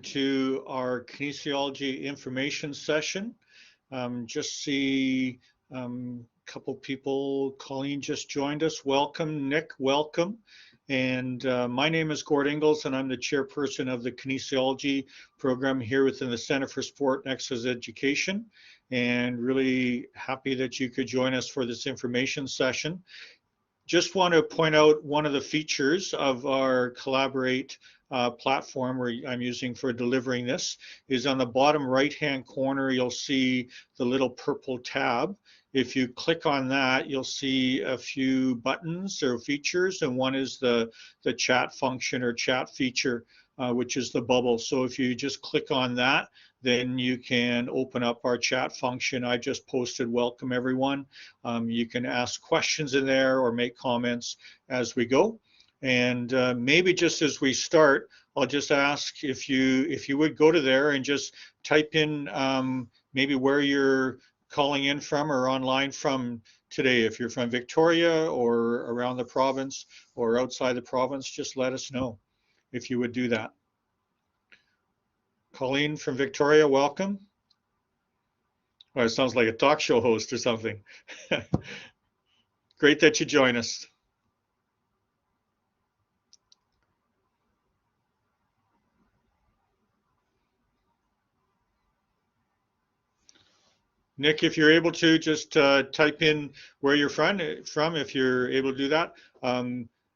to our kinesiology information session. Just see a couple people. Colleen just joined us. Welcome, Nick, welcome. And my name is Gord Ingalls, and I'm the chairperson of the kinesiology program here within the Center for Sport and Exercise Education. And really happy that you could join us for this information session. Just want to point out one of the features of our Collaborate platform where I'm using for delivering this is on the bottom right-hand corner, you'll see the little purple tab. If you click on that, you'll see a few buttons or features, and one is the chat function or chat feature, which is the bubble. So if you just click on that, then you can open up our chat function. I just posted welcome everyone. You can ask questions in there or make comments as we go. And maybe just as we start, I'll just ask if you would go to there and just type in maybe where you're calling in from or online from today. If you're from Victoria or around the province or outside the province, just let us know if you would do that. Colleen from Victoria, welcome. Oh, it sounds like a talk show host or something. Great that you join us. Nick, if you're able to, just type in where you're from if you're able to do that.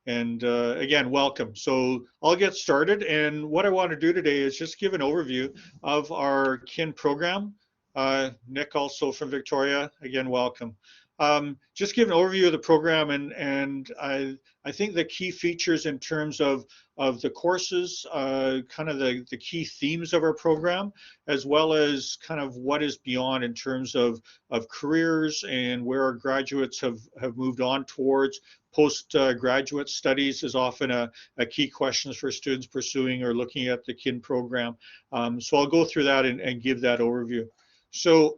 Again, welcome. So I'll get started. And what I want to do today is just give an overview of our KIN program. Nick, also from Victoria, again, welcome. Just give an overview of the program, and I think the key features in terms of the courses, kind of the key themes of our program, as well as kind of what is beyond in terms of careers and where our graduates have moved on towards. Postgraduate studies is often a key question for students pursuing or looking at the KIN program. So I'll go through that and give that overview. So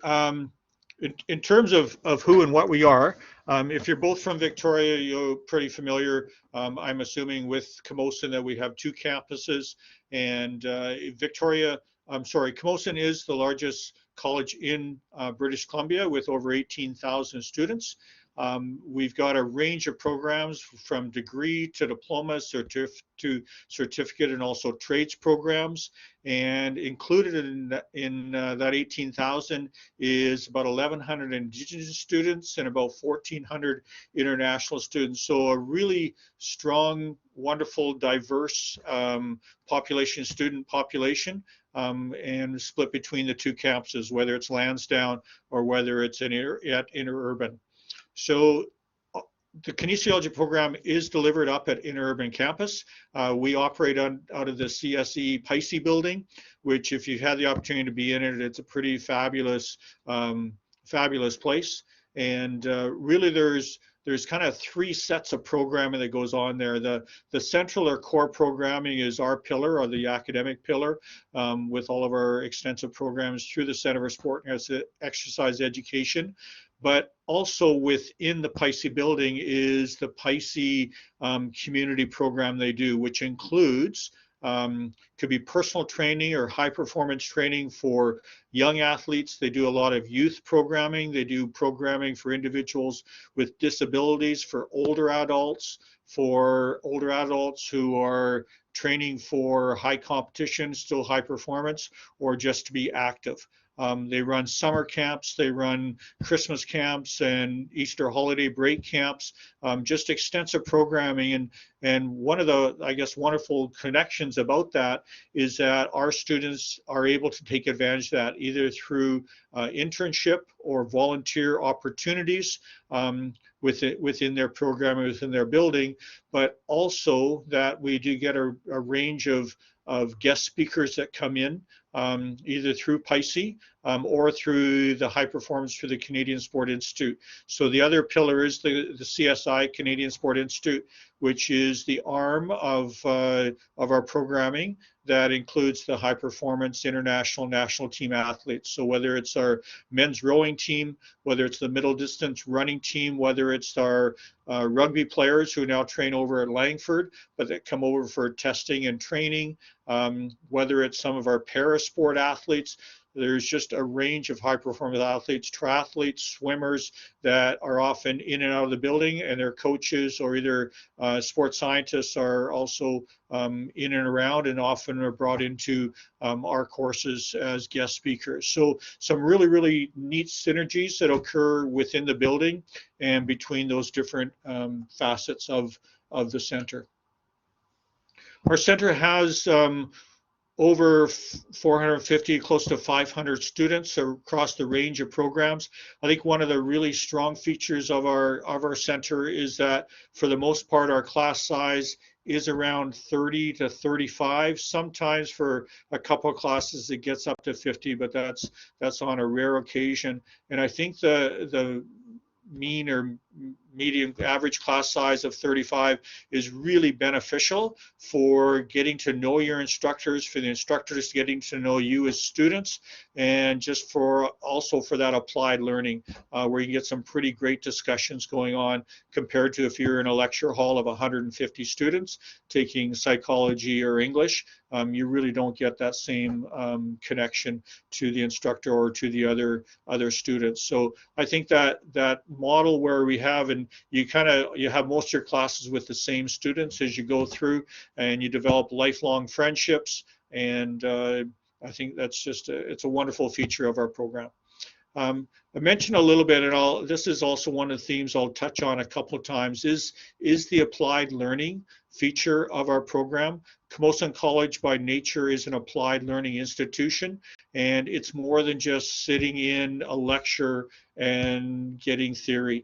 in terms of who and what we are, if you're both from Victoria, you're pretty familiar, I'm assuming, with Camosun, that we have two campuses. And Camosun is the largest college in British Columbia with over 18,000 students. We've got a range of programs from degree to diploma to certificate, and also trades programs. And included in that 18,000 is about 1,100 Indigenous students and about 1,400 international students. So a really strong, wonderful, diverse student population, and split between the two campuses, whether it's Lansdowne or whether it's at interurban. So the kinesiology program is delivered up at interurban campus. We operate out of the CSE Pisces building, which, if you've had the opportunity to be in it, it's a pretty fabulous place. And really there's kind of three sets of programming that goes on there. The central or core programming is our pillar, or the academic pillar, with all of our extensive programs through the Center for Sport and Exercise Education. But also within the Pisces building is the Pisces community program they do, which includes could be personal training or high performance training for young athletes. They do a lot of youth programming. They do programming for individuals with disabilities, for older adults who are training for high competition, still high performance, or just to be active. They run summer camps, they run Christmas camps and Easter holiday break camps, just extensive programming. And one of the, I guess, wonderful connections about that is that our students are able to take advantage of that either through internship or volunteer opportunities within their program, within their building, but also that we do get a range of guest speakers that come in, either through Pisces or through the high performance through the Canadian Sport Institute. So the other pillar is the CSI, Canadian Sport Institute, which is the arm of our programming that includes the high performance international national team athletes. So whether it's our men's rowing team, whether it's the middle distance running team, whether it's our rugby players who now train over at Langford, but that come over for testing and training, whether it's some of our para-sport athletes. There's just a range of high-performance athletes, triathletes, swimmers that are often in and out of the building, and their coaches or either sports scientists are also in and around, and often are brought into our courses as guest speakers. So some really, really neat synergies that occur within the building and between those different facets of the center. Our center has over 450, close to 500 students across the range of programs. I think one of the really strong features of our center is that for the most part our class size is around 30 to 35. Sometimes for a couple of classes it gets up to 50, but that's on a rare occasion. And I think the mean or medium average class size of 35 is really beneficial for getting to know your instructors, for the instructors getting to know you as students, and just for also for that applied learning where you get some pretty great discussions going on compared to if you're in a lecture hall of 150 students taking psychology or English. You really don't get that same connection to the instructor or to the other students. So I think that model where we have, and you have most of your classes with the same students as you go through, and you develop lifelong friendships, and I think that's just it's a wonderful feature of our program. I mentioned a little bit, and this is also one of the themes I'll touch on a couple of times, is the applied learning feature of our program. Camosun College by nature is an applied learning institution, and it's more than just sitting in a lecture and getting theory.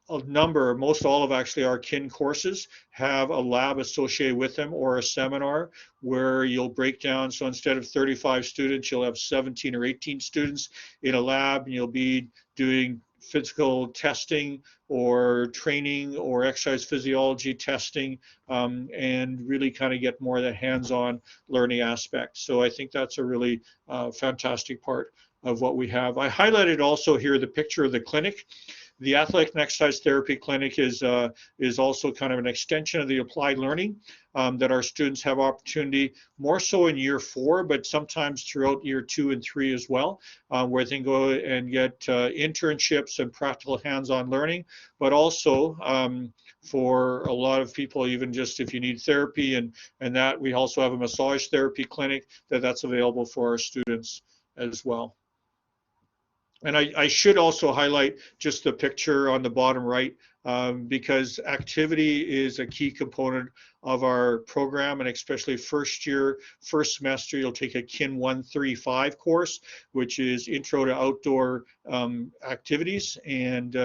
Most all of actually our kin courses have a lab associated with them or a seminar where you'll break down. So instead of 35 students, you'll have 17 or 18 students in a lab, and you'll be doing physical testing or training or exercise physiology testing, and really kind of get more of the hands-on learning aspect. So I think that's a really fantastic part of what we have. I highlighted also here the picture of the clinic. The Athletic and Exercise Therapy Clinic is also kind of an extension of the applied learning that our students have opportunity, more so in year 4, but sometimes throughout year 2 and 3 as well, where they can go and get internships and practical hands-on learning, but also for a lot of people, even just if you need therapy and that, we also have a massage therapy clinic that's available for our students as well. And I should also highlight just the picture on the bottom right, because activity is a key component of our program, and especially first semester, you'll take a Kin 135 course, which is Intro to Outdoor Activities, and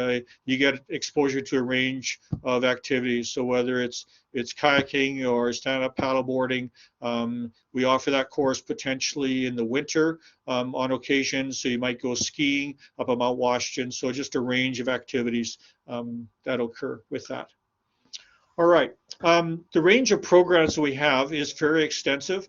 you get exposure to a range of activities. So whether it's kayaking or stand-up paddleboarding, we offer that course potentially in the winter on occasion. So you might go skiing up at Mount Washington. So just a range of activities that occur with that. All right, the range of programs we have is very extensive.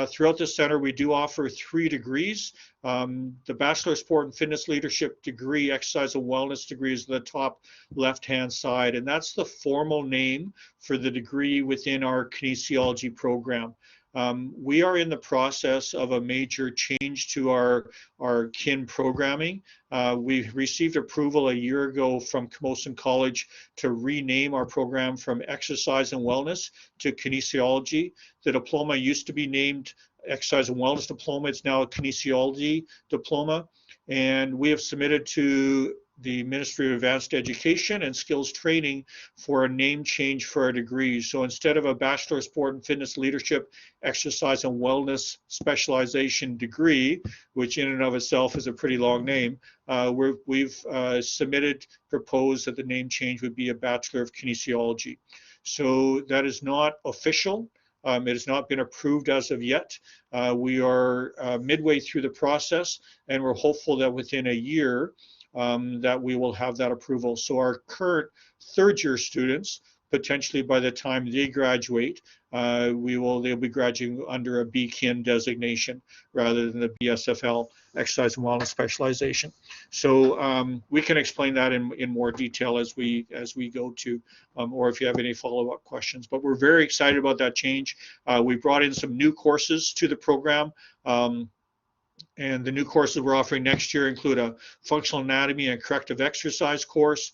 Throughout the center, we do offer 3 degrees. The Bachelor of Sport and Fitness Leadership degree, Exercise and Wellness degree, is the top left-hand side, and that's the formal name for the degree within our kinesiology program. We are in the process of a major change to our kin programming. We received approval a year ago from Camosun College to rename our program from Exercise and Wellness to Kinesiology. The diploma used to be named Exercise and Wellness Diploma. It's now a Kinesiology Diploma. And we have submitted to the Ministry of Advanced Education and Skills Training for a name change for our degrees. So instead of a Bachelor of Sport and Fitness Leadership, Exercise and Wellness Specialization degree, which in and of itself is a pretty long name, we've proposed that the name change would be a Bachelor of Kinesiology. So that is not official. It has not been approved as of yet. We are midway through the process, and we're hopeful that within a year that we will have that approval. So our current third-year students potentially by the time they graduate, they'll be graduating under a BKIN designation rather than the BSFL exercise and wellness specialization. So we can explain that in more detail as we go to, or if you have any follow-up questions. But we're very excited about that change. We brought in some new courses to the program. And the new courses we're offering next year include a functional anatomy and corrective exercise course.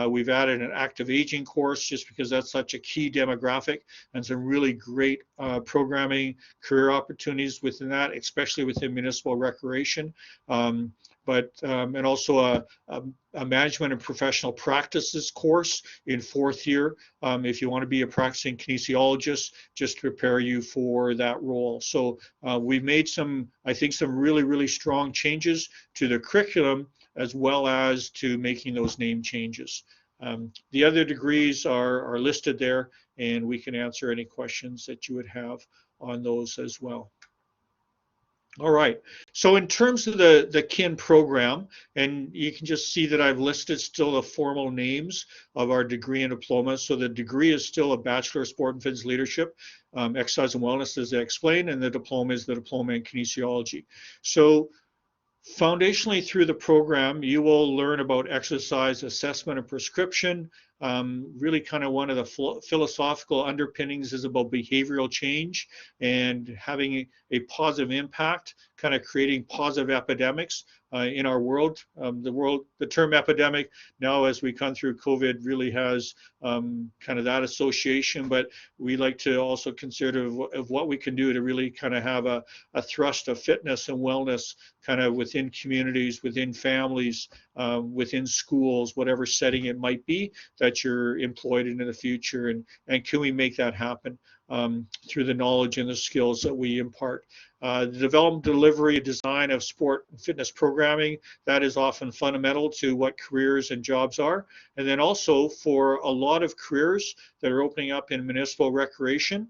We've added an active aging course just because that's such a key demographic, and some really great programming career opportunities within that, especially within municipal recreation. And also a management and professional practices course in 4th year if you want to be a practicing kinesiologist, just to prepare you for that role. So we've made I think some really strong changes to the curriculum, as well as to making those name changes. The other degrees are listed there, and we can answer any questions that you would have on those as well. All right, so in terms of the KIN program, and you can just see that I've listed still the formal names of our degree and diploma. So the degree is still a Bachelor of Sport and Fitness Leadership, Exercise and Wellness, as I explained, and the diploma is the Diploma in Kinesiology. So foundationally through the program, you will learn about exercise assessment and prescription. Really kind of one of the philosophical underpinnings is about behavioral change and having a positive impact, kind of creating positive epidemics in our world. The term epidemic now, as we come through COVID, really has kind of that association, but we like to also consider of what we can do to really kind of have a thrust of fitness and wellness kind of within communities, within families, within schools, whatever setting it might be that you're employed in the future, and can we make that happen through the knowledge and the skills that we impart. The development, delivery, design of sport and fitness programming, that is often fundamental to what careers and jobs are. And then also for a lot of careers that are opening up in municipal recreation,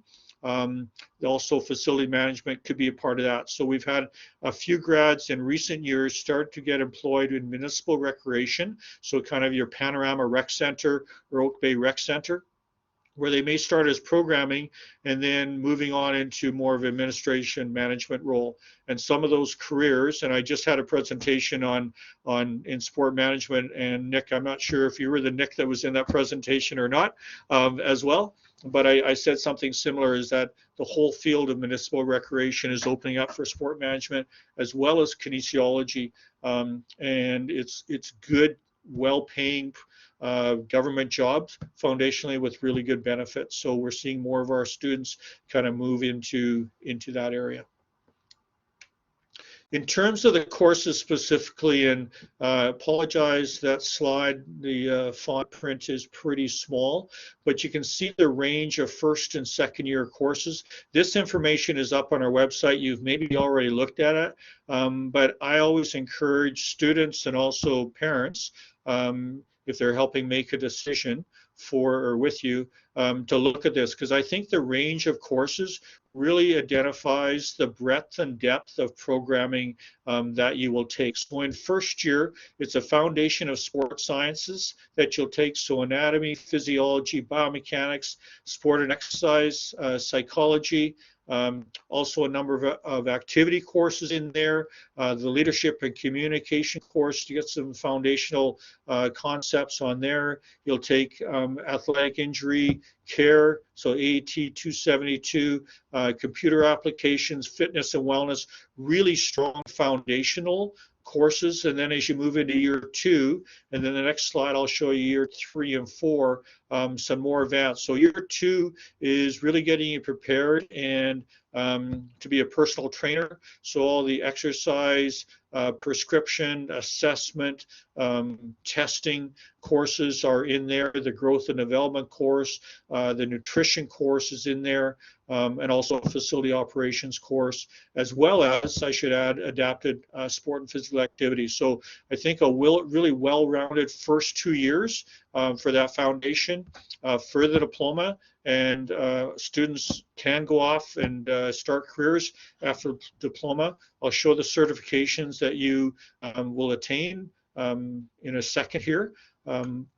also facility management could be a part of that. So we've had a few grads in recent years start to get employed in municipal recreation, so kind of your Panorama Rec Center or Oak Bay Rec Center, where they may start as programming and then moving on into more of administration management role. And some of those careers, and I just had a presentation in sport management, and Nick, I'm not sure if you were the Nick that was in that presentation or not as well, but I said something similar, is that the whole field of municipal recreation is opening up for sport management as well as kinesiology, and it's good, well-paying government jobs foundationally with really good benefits. So we're seeing more of our students kind of move into that area. In terms of the courses specifically, and apologize, that slide, the font print is pretty small, but you can see the range of 1st and 2nd year courses. This information is up on our website. You've maybe already looked at it, but I always encourage students and also parents, if they're helping make a decision for or with you, to look at this, because I think the range of courses really identifies the breadth and depth of programming that you will take. So in 1st year, it's a foundation of sports sciences that you'll take, so anatomy, physiology, biomechanics, sport and exercise, psychology, also a number of activity courses in there, the leadership and communication course to get some foundational concepts on there. You'll take athletic injury care, so AAT 272, computer applications, fitness and wellness, really strong foundational courses. And then as you move into year 2, and then the next slide I'll show you year 3 and 4, some more advanced. So year 2 is really getting you prepared and to be a personal trainer. So all the exercise, prescription, assessment, testing courses are in there. The growth and development course, the nutrition course is in there, and also a facility operations course, as well as, I should add, adapted sport and physical activity. So I think a really well-rounded first 2 years for that foundation for the diploma, and students can go off and start careers after diploma. I'll show the certifications that you will attain in a second here.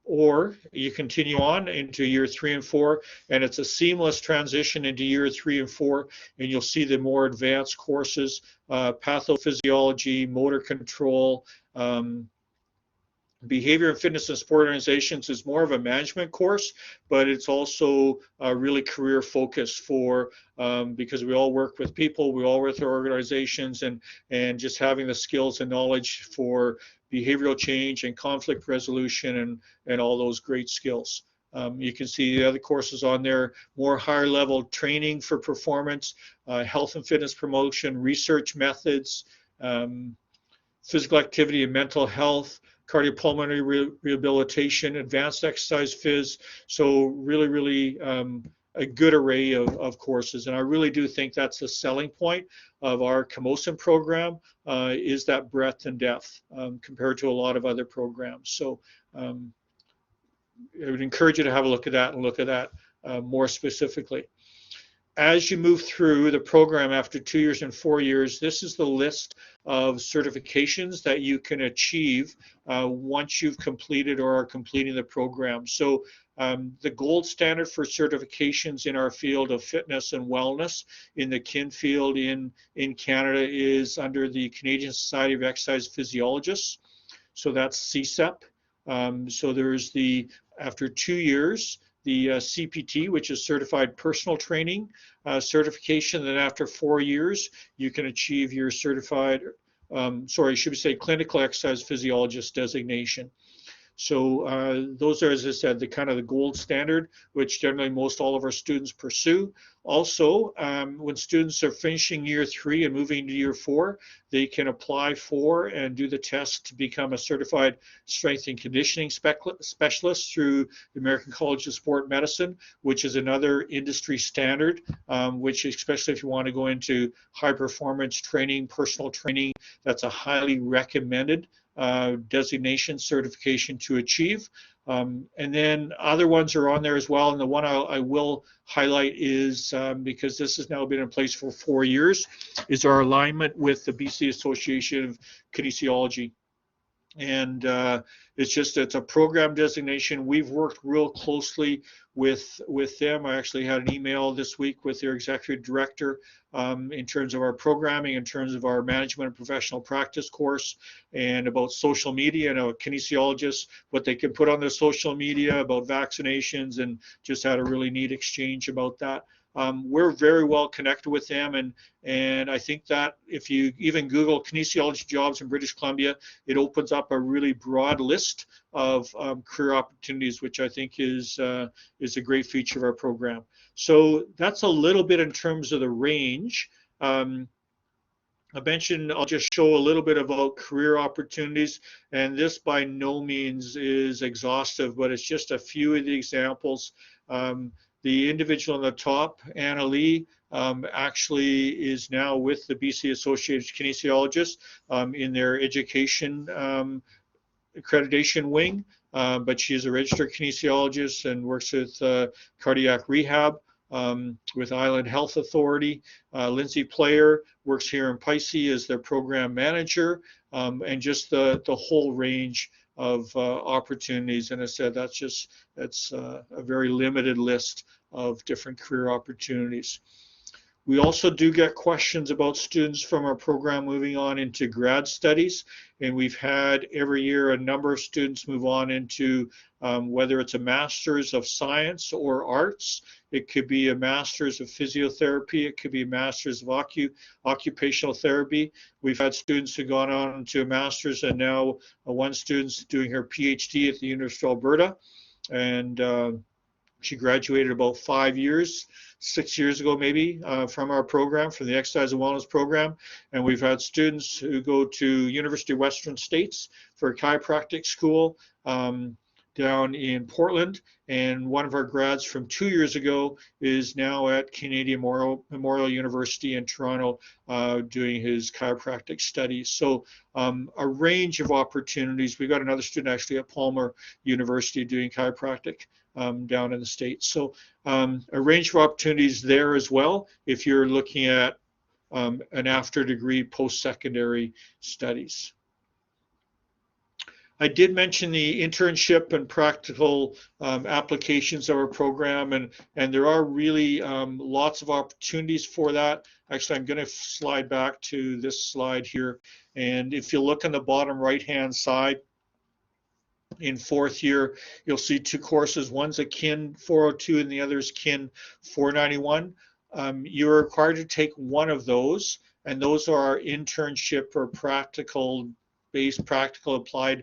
Or you continue on into year 3 and 4, and it's a seamless transition into year 3 and 4, and you'll see the more advanced courses, pathophysiology, motor control, behavior and fitness and sport organizations is more of a management course, but it's also really career focused for because we all work with people, we all work with organizations, and just having the skills and knowledge for behavioral change and conflict resolution and all those great skills. You can see the other courses on there, more higher level training for performance, health and fitness promotion, research methods, physical activity and mental health, cardiopulmonary rehabilitation, advanced exercise phys. So really, really a good array of courses. And I really do think that's the selling point of our Camosun program, is that breadth and depth compared to a lot of other programs. So I would encourage you to have a look at that and look at that more specifically. As you move through the program after 2 years and 4 years, this is the list of certifications that you can achieve once you've completed or are completing the program. So the gold standard for certifications in our field of fitness and wellness in the kin field in Canada is under the Canadian Society of Exercise Physiologists. So that's CSEP. So there's after 2 years, the CPT, which is Certified Personal Training certification. Then after 4 years, you can achieve your certified, clinical exercise physiologist designation. So those are, as I said, the kind of the gold standard, which generally most all of our students pursue. Also, when students are finishing year 3 and moving into year 4, they can apply for and do the test to become a certified strength and conditioning specialist through the American College of Sport Medicine, which is another industry standard, which especially if you want to go into high performance training, personal training, that's a highly recommended designation certification to achieve. And then other ones are on there as well. And the one I will highlight is, because this has now been in place for 4 years, is our alignment with the BC Association of Kinesiology. And it's a program designation. We've worked real closely with them. I actually had an email this week with their executive director in terms of our programming, in terms of our management and professional practice course, and about social media and kinesiologists, what they can put on their social media about vaccinations, and just had a really neat exchange about that. We're very well connected with them, and I think that if you even Google kinesiology jobs in British Columbia, it opens up a really broad list of career opportunities, which I think is a great feature of our program. So that's a little bit in terms of the range. I mentioned I'll just show a little bit about career opportunities, and this by no means is exhaustive, but it's just a few of the examples. The individual on the top, Anna Lee, actually is now with the BC Associated Kinesiologists in their education accreditation wing, but she is a registered kinesiologist and works with cardiac rehab with Island Health Authority. Lindsay Player works here in Pisces as their program manager, and just the whole range of opportunities. And I said that's a very limited list of different career opportunities. We also do get questions about students from our program moving on into grad studies, and we've had every year a number of students move on into whether it's a Master's of Science or Arts. It could be a Master's of Physiotherapy. It could be a Master's of Occupational Therapy. We've had students who've gone on to a Master's, and now one student's doing her PhD at the University of Alberta, and she graduated about 6 years ago maybe, from our program, from the Exercise and Wellness program. And we've had students who go to University of Western States for a chiropractic school down in Portland. And one of our grads from 2 years ago is now at Canadian Memorial University in Toronto doing his chiropractic studies. So a range of opportunities. We've got another student actually at Palmer University doing chiropractic down in the States. So a range of opportunities there as well if you're looking at an after degree post-secondary studies. I did mention the internship and practical applications of our program, and there are really lots of opportunities for that. Actually, I'm going to slide back to this slide here, and if you look on the bottom right-hand side, in fourth year, you'll see two courses. One's a Kin 402 and the other is Kin 491. You're required to take one of those, and those are our internship or practical applied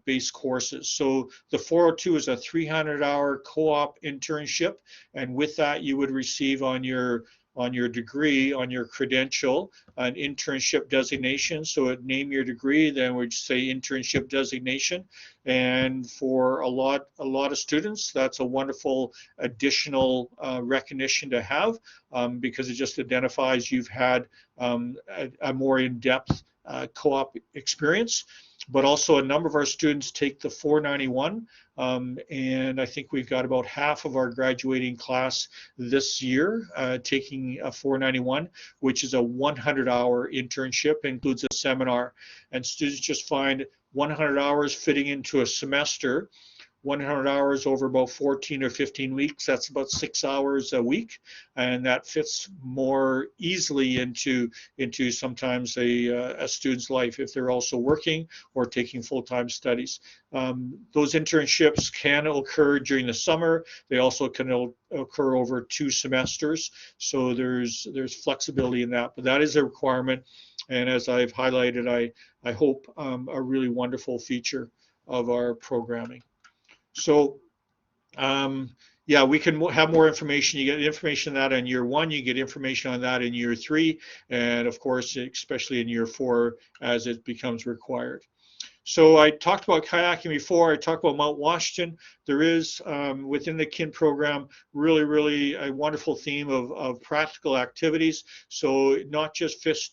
based courses. So the 402 is a 300-hour co-op internship, and with that you would receive on your degree, on your credential, an internship designation. So it name your degree, then we'd say internship designation. And for a lot of students, that's a wonderful additional recognition to have, because it just identifies you've had a more in-depth co-op experience. But also a number of our students take the 491, and I think we've got about half of our graduating class this year taking a 491, which is a 100-hour internship, includes a seminar, and students just find 100 hours fitting into a semester. 100 hours over about 14 or 15 weeks, that's about 6 hours a week, and that fits more easily into sometimes a student's life if they're also working or taking full-time studies. Those internships can occur during the summer. They also can occur over 2 semesters, so there's flexibility in that, but that is a requirement, and as I've highlighted, I hope a really wonderful feature of our programming. So yeah, we can have more information. You get information on that in year 1, you get information on that in year 3, and of course, especially in year 4 as it becomes required. So I talked about kayaking before. I talked about Mount Washington. There is, within the KIN program, really a wonderful theme of practical activities. So not just fitness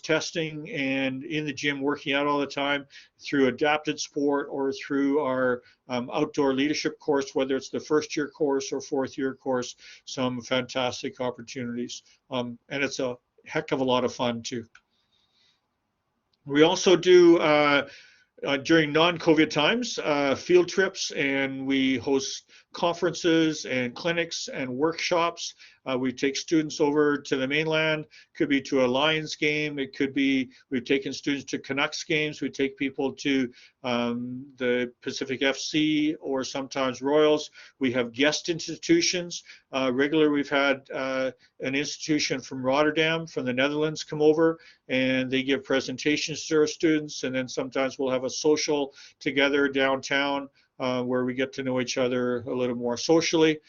testing and in the gym working out all the time, through adapted sport or through our outdoor leadership course, whether it's the first year course or fourth year course, some fantastic opportunities. And it's a heck of a lot of fun too. We also do, during non-COVID times, field trips, and we host conferences and clinics and workshops. We take students over to the mainland. Could be to a Lions game. It could be, we've taken students to Canucks games. We take people to the Pacific FC or sometimes Royals. We have guest institutions. Regularly, we've had an institution from Rotterdam, from the Netherlands, come over, and they give presentations to our students. And then sometimes we'll have a social together downtown, where we get to know each other a little more socially.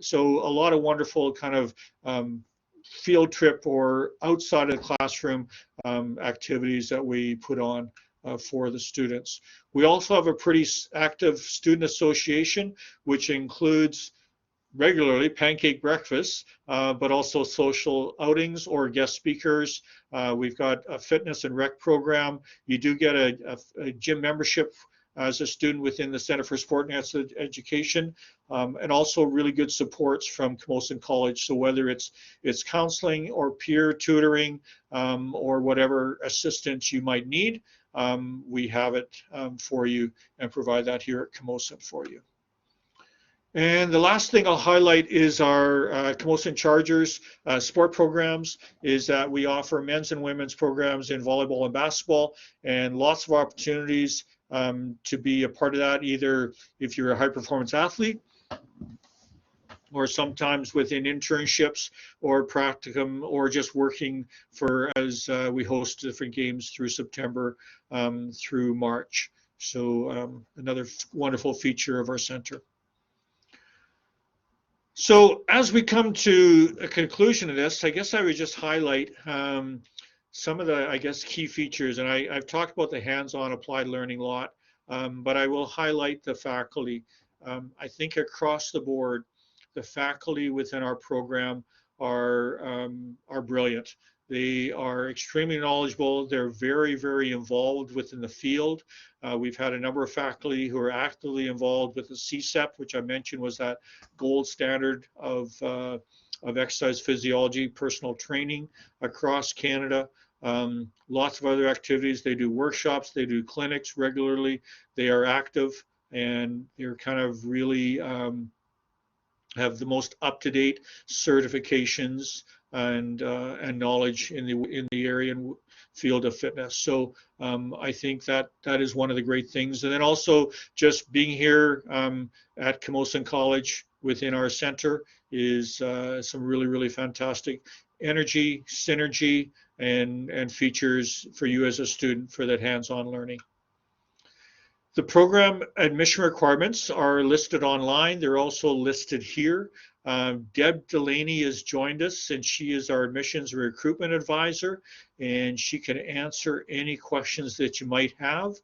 So a lot of wonderful kind of field trip or outside of the classroom activities that we put on for the students. We also have a pretty active student association, which includes regularly pancake breakfasts, but also social outings or guest speakers. We've got a fitness and rec program. You do get a gym membership as a student within the Center for Sport and Education, and also really good supports from Camosun College. So whether it's counseling or peer tutoring or whatever assistance you might need, we have it for you and provide that here at Camosun for you. And the last thing I'll highlight is our Camosun Chargers sport programs, is that we offer men's and women's programs in volleyball and basketball, and lots of opportunities to be a part of that, either if you're a high performance athlete or sometimes within internships or practicum, or just working for, as we host different games through September through March. So another wonderful feature of our center. So as we come to a conclusion of this, I guess I would just highlight some of the, I guess, key features. And I've talked about the hands-on applied learning a lot, but I will highlight the faculty. I think across the board, the faculty within our program are brilliant. They are extremely knowledgeable. They're very involved within the field. We've had a number of faculty who are actively involved with the CSEP, which I mentioned was that gold standard of of exercise physiology, personal training across Canada. Lots of other activities. They do workshops, they do clinics regularly. They are active, and they're kind of really have the most up-to-date certifications and knowledge in the area and field of fitness. So I think that is one of the great things. And then also just being here at Camosun College within our center is some really fantastic energy, synergy, and features for you as a student for that hands-on learning. The program admission requirements are listed online. They're also listed here. Deb Delaney has joined us, and she is our admissions recruitment advisor, and she can answer any questions that you might have.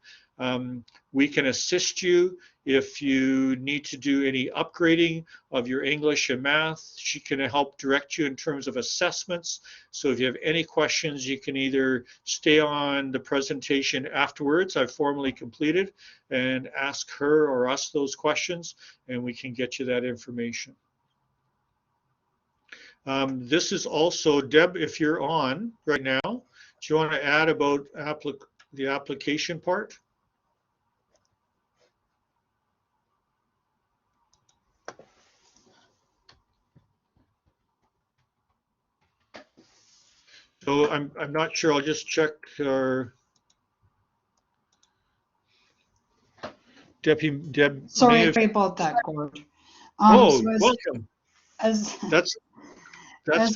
We can assist you if you need to do any upgrading of your English and math. She can help direct you in terms of assessments. So if you have any questions, you can either stay on the presentation afterwards, I've formally completed, and ask her or us those questions, and we can get you that information. This is also, Deb, if you're on right now, do you want to add about the application part? So I'm not sure. I'll just check our Deb. Sorry about that, Gord. So welcome. That's fantastic.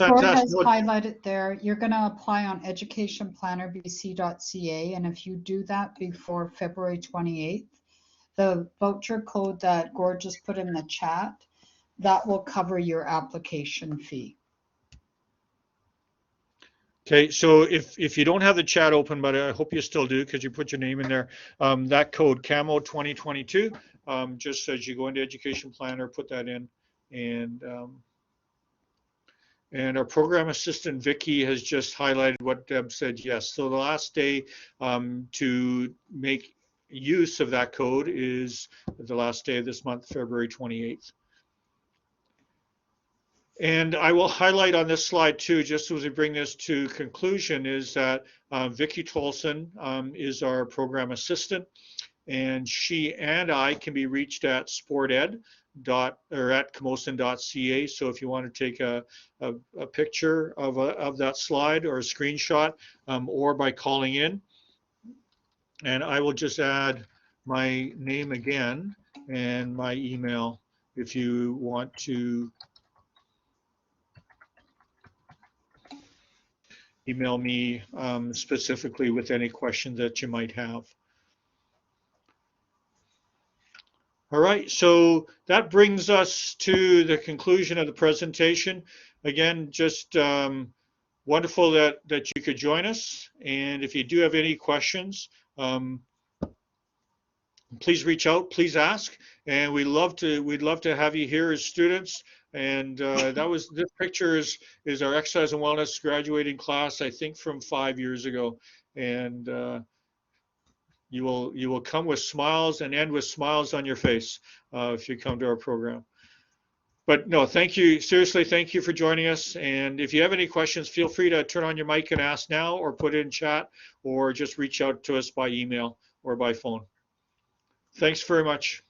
Gord has highlighted there, you're going to apply on educationplannerbc.ca, and if you do that before February 28th, the voucher code that Gord just put in the chat, that will cover your application fee. Okay, so if you don't have the chat open, but I hope you still do because you put your name in there, that code CAMO 2022, just as you go into Education Planner, put that in, and our program assistant Vicky has just highlighted what Deb said. Yes, so the last day to make use of that code is the last day of this month, February 28th. And I will highlight on this slide too, just as we bring this to conclusion, is that Vicki Tolson is our program assistant, and she and I can be reached at sported or at camosun.ca. So if you want to take a picture of that slide or a screenshot, or by calling in, and I will just add my name again and my email if you want to email me specifically with any questions that you might have. All right, so that brings us to the conclusion of the presentation. Again, just wonderful that you could join us. And if you do have any questions, please reach out, please ask. And we'd love to have you here as students. And this picture is our exercise and wellness graduating class, I think from 5 years ago. And you will come with smiles and end with smiles on your face if you come to our program. But no, thank you. Seriously, thank you for joining us. And if you have any questions, feel free to turn on your mic and ask now, or put it in chat, or just reach out to us by email or by phone. Thanks very much.